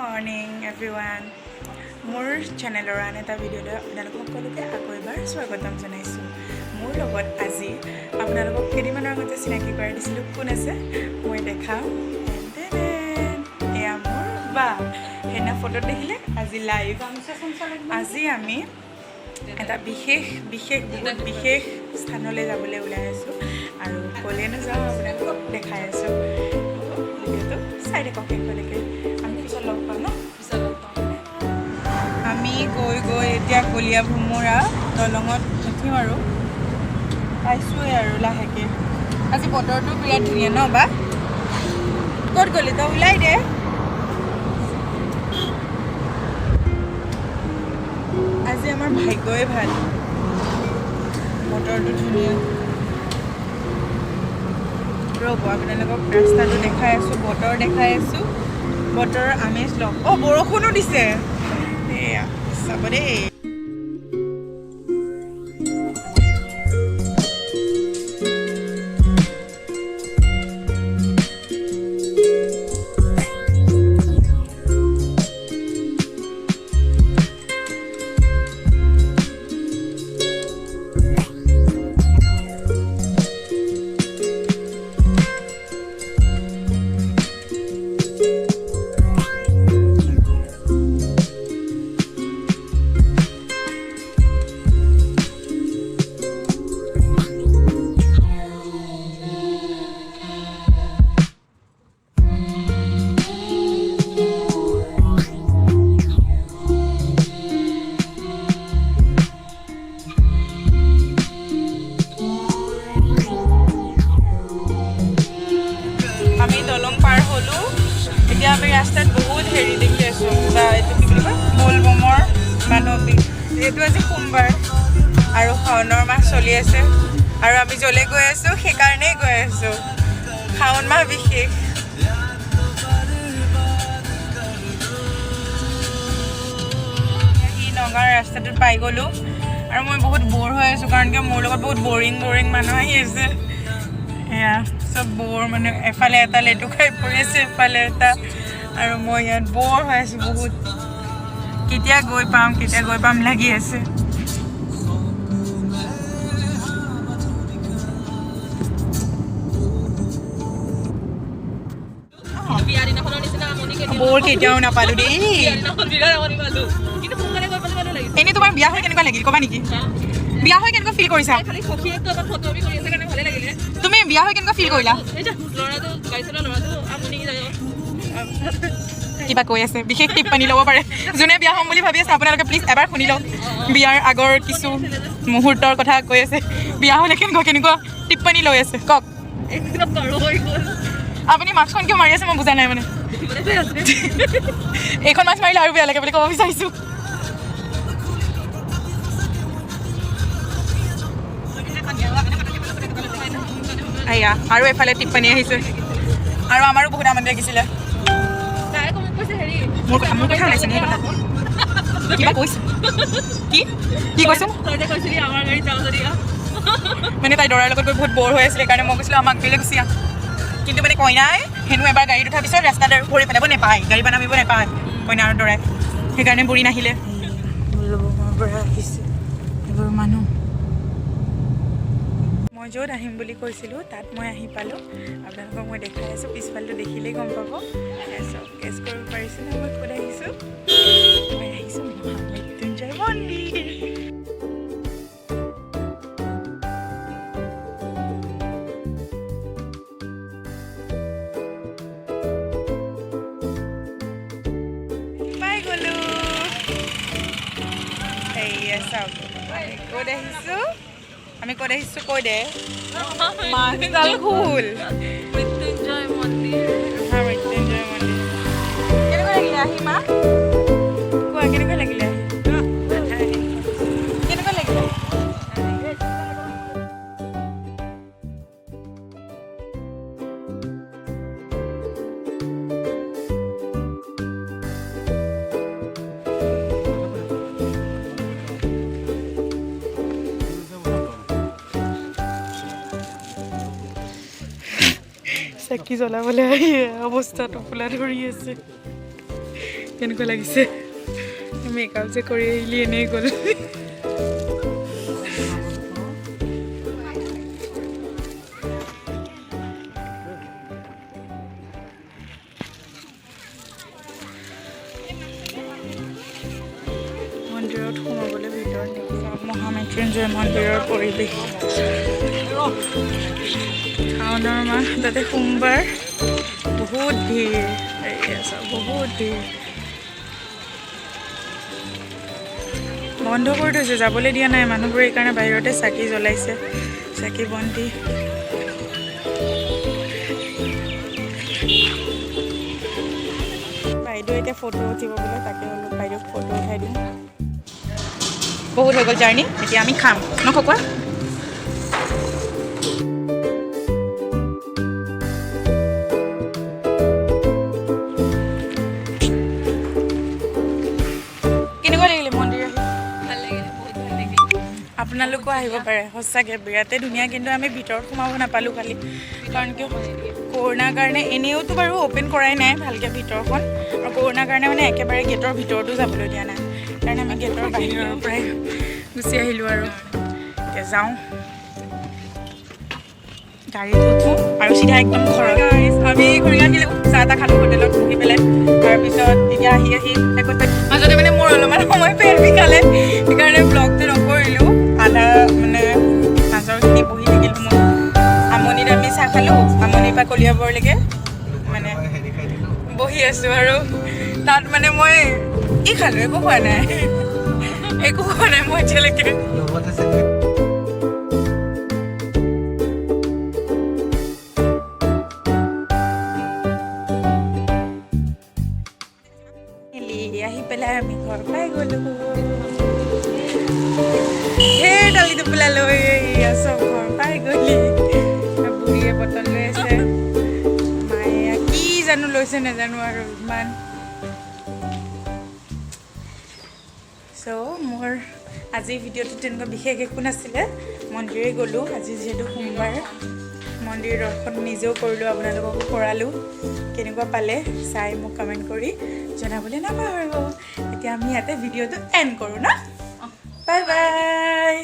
morning everyone মোৰ চেনেলৰ আন এটা ভিডিঅ'লৈ আপোনালোক সকলোকে আকৌ এবাৰ স্বাগতম জনাইছোঁ মোৰ লগত আজি আপোনালোকক কেইদিনমানৰ আগতে চিনাকি কৰাই দিছিলোঁ কোন আছে মই দেখাম এয়া মোৰ বা সেইদিনা ফটোত দেখিলে আজি লাইভ আজি আমি এটা বহুত বিশেষ স্থানলৈ যাবলৈ ওলাই আছোঁ আৰু ক'লেনো যাওঁ আপোনালোকক দেখাই আছোঁ ভিডিঅ'টো চাই থাকক শেষলৈকে আমি পিছত লগ পাম ন আমি গৈ এতিয়া কলীয়া ভোমোৰা দলঙত উঠিম আৰু পাইছোঁৱে আৰু লাহেকৈ আজি বতৰটো বিৰাট ধুনীয়া ন বা ক'ত গ'লি তই ওলাই দে আজি আমাৰ ভাগ্যই ভাল বতৰটো ধুনীয়া ৰ'ব আপোনালোকক ৰাস্তাটো দেখাই আছোঁ বতৰ দেখাই আছোঁ বতৰৰ আমেজ লওক অঁ বৰষুণো দিছে এয়া চাব দেই আমি ৰাস্তাত বহুত হেৰি দেখি আছোঁ এইটো কি বুলি কয় বলবমৰ মানৱী যিহেতু আজি সোমবাৰ আৰু শাওণৰ মাহ চলি আছে আৰু আমি য'লৈ গৈ আছোঁ সেইকাৰণেই গৈ আছোঁ শাওণ মাহ বিশেষ নগাঁৱৰ ৰাস্তাটোত পাই গ'লোঁ আৰু মই বহুত ব'ৰ হৈ আছোঁ কাৰণ কিয় মোৰ লগত বহুত বৰিং মানুহ আহি আছে এয়া চব ব'ৰ মানে এফালে এটা লেটু খাই পৰি আছে এফালে এটা আৰু মই ইয়াত ব'ৰ হৈ আছোঁ বহুত কেতিয়া গৈ পাম লাগি আছে ব'ৰ কেতিয়াও নাপালোঁ দেই এনেই তোমাৰ বিয়া হৈ কেনেকুৱা লাগিল ক'বা নেকি বিয়া হৈ কেনেকুৱা ফিল কৰিছা তুমি বিয়া হৈ কেনেকুৱা ফিল কৰিলা কিবা কৈ আছে বিশেষ টিপ্পনী ল'ব পাৰে যোনে বিয়া হ'ম বুলি ভাবি আছে আপোনালোকে প্লিজ এবাৰ শুনি লওক বিয়াৰ আগৰ কিছু মুহূৰ্তৰ কথা কৈ আছে বিয়া হ'লে কেনেকুৱা টিপ্পনী লৈ আছে কওক আপুনি মাস্কখন কিয় মাৰি আছে মই বুজা নাই মানে এইখন মাছ মাৰিলে আৰু বেয়া লাগে বুলি ক'ব বিচাৰিছোঁ এয়া আৰু এফালে টিপ্পনী আহিছে আৰু আমাৰো বহুত আমনি লাগিছিলে মোৰ কথা ওলাইছে মোৰ কথা কিবা কৈছে কি কৈছে মানে তাই দৰাৰ লগত গৈ বহুত ব'ৰ হৈ আছিলে সেইকাৰণে মই কৈছিলোঁ আমাক বেলেগ গুচি আহ কিন্তু মানে কইনাই হেনো এবাৰ গাড়ীত উঠাৰ পিছত ৰাস্তাত আৰু ভৰি পেলাব নাপায় গাড়ী নামিব নাপায় কইনা আৰু দৰাই সেইকাৰণে বুঢ়ী নাহিলে এইবোৰ মানুহ মই য'ত আহিম বুলি কৈছিলোঁ তাত মই আহি পালোঁ আপোনালোকক মই দেখাই আছোঁ পিছফালটো দেখিলেই গম পাব চব গেছ কৰিব পাৰিছোঁ মই ক'ত আহিছোঁ মই আহিছোঁ মহা মৃত্যুঞ্জয় মন্দিৰ পাই গ'লোঁ এয়া চাওক ক'ত আহিছোঁ আমি ক'ত আহিছোঁ কৈ দে মাছডাল খোল মৃত্যুঞ্জয় মন্দিৰ মৃত্যুঞ্জয় মন্দিৰ কেনেকুৱা লাগিলে আহি মা কোৱা কেনেকুৱা লাগিলে কেনেকুৱা লাগিলে চাকি জ্বলাবলৈ আহি অৱস্থাটো ফুলা ধৰি আছে কেনেকুৱা লাগিছে মেকআপ যে কৰি আহিলি এনেই গ'ল মন্দিৰত সোমাবলৈ ভিতৰত মহা মৃত্যুঞ্জয় মন্দিৰৰ পৰিৱেশ শাওনৰ মাহ তাতে সোমবাৰ বহুত ভিৰ বহুত ভিৰ বন্ধ কৰি থৈছে যাবলৈ দিয়া নাই মানুহবোৰে এইকাৰণে বাহিৰতে চাকি জ্বলাইছে চাকি বন্তি বাইদেউ এতিয়া ফটো উঠিব বোলে তাকে অলপ বাইদেউক ফটো উঠাই দিওঁ বহুত হৈ গ'ল জাৰ্ণি এতিয়া আমি খাম নকোৱা কেনেকুৱা লাগিলে মন্দিৰ আহি ভাল লাগিলে বহুত ভাল লাগিলে আপোনালোকো আহিব পাৰে সঁচাকৈ বিৰাটেই ধুনীয়া কিন্তু আমি ভিতৰত সোমাব নাপালোঁ খালি কাৰণ কিয় কৰোণাৰ কাৰণে এনেওতো বাৰু অ'পেন কৰাই নাই ভালকৈ ভিতৰখন আৰু কৰোণাৰ কাৰণে মানে একেবাৰে গেটৰ ভিতৰতো যাবলৈ দিয়া নাই কাৰণে আমি গেটৰ বাহিৰৰ পৰাই গুচি আহিলোঁ আৰু এতিয়া যাওঁ গাড়ীত উঠোঁ আৰু চিধা একদম ঘৰত আমি ঘূৰি আহিলোঁ চাহ এটা খালোঁ হোটেলত বহি পেলাই তাৰপিছত এতিয়া আহি মাজতে মানে মোৰ অলপমান সময় পেট বিষালে সেইকাৰণে ব্লগটো নকৰিলোঁ আধা মানে মাজৰখিনি বহি থাকিলোঁ মই আমনিত আমি চাহ খালোঁ আমনিৰ পৰা কলিয়াবৰলৈকে মানে বহি আছোঁ আৰু তাত মানে মই কি খালোঁ একো খোৱা নাই মই এতিয়ালৈকে আহি পেলাই আমি ঘৰ পাই গ'লোঁ সেই দালি টোপোলা লৈ চব ঘৰ পাই গ'লি বুঢ়ীয়ে বটল লৈ আছে মায়ে কি জানো লৈছে নাজানো আৰু ইমান চ' মোৰ আজিৰ ভিডিঅ'টো তেনেকুৱা বিশেষ একো নাছিলে মন্দিৰে গ'লোঁ আজি যিহেতু সোমবাৰ মন্দিৰ দৰ্শন নিজেও কৰিলোঁ আপোনালোককো কৰালোঁ কেনেকুৱা পালে চাই মোক কমেণ্ট কৰি জনাবলৈ নাপাহৰিব এতিয়া আমি ইয়াতে ভিডিঅ'টো এণ্ড কৰোঁ ন বাই বাই